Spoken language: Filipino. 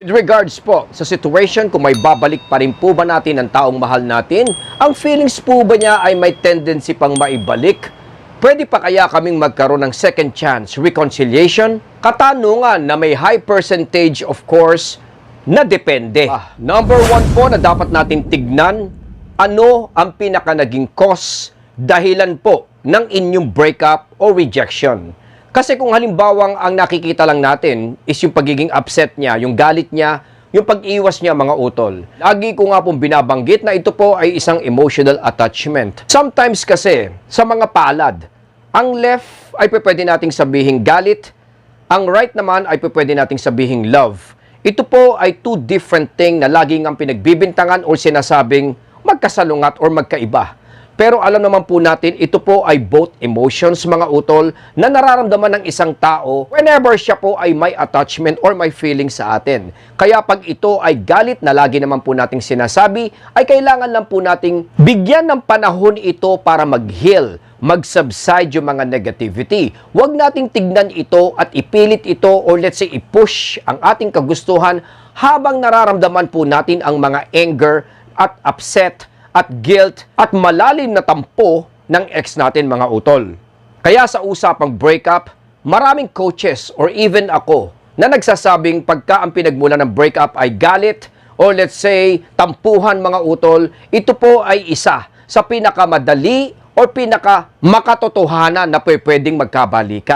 With regards po sa situation kung may babalik pa rin po ba natin ang taong mahal natin, ang feelings po ba niya ay may tendency pang maibalik? Pwede pa kaya kaming magkaroon ng second chance reconciliation? Katanungan na may high percentage of course na depende. Number one po na dapat natin tignan, ano ang pinaka naging cause, dahilan po ng inyong breakup o rejection. Kasi kung halimbawang ang nakikita lang natin is yung pagiging upset niya, yung galit niya, yung pag-iwas niya mga utol. Lagi ko nga pong binabanggit na ito po ay isang emotional attachment. Sometimes kasi, sa mga palad, ang left ay pwede nating sabihin galit, ang right naman ay pwede nating sabihin love. Ito po ay two different thing na laging ang pinagbibintangan o sinasabing magkasalungat or magkaiba. Pero alam naman po natin, ito po ay both emotions, mga utol, na nararamdaman ng isang tao whenever siya po ay may attachment or may feeling sa atin. Kaya pag ito ay galit na lagi naman po nating sinasabi, ay kailangan lang po nating bigyan ng panahon ito para mag-heal, mag-subside yung mga negativity. Huwag nating tignan ito at ipilit ito or let's say i-push ang ating kagustuhan habang nararamdaman po natin ang mga anger at upset at guilt at malalim na tampo ng ex natin mga utol. Kaya sa usapang breakup, maraming coaches or even ako na nagsasabing pagka ang pinagmula ng breakup ay galit or let's say tampuhan mga utol, ito po ay isa sa pinakamadali or pinaka makatotohanan na pwedeng magkabalikan.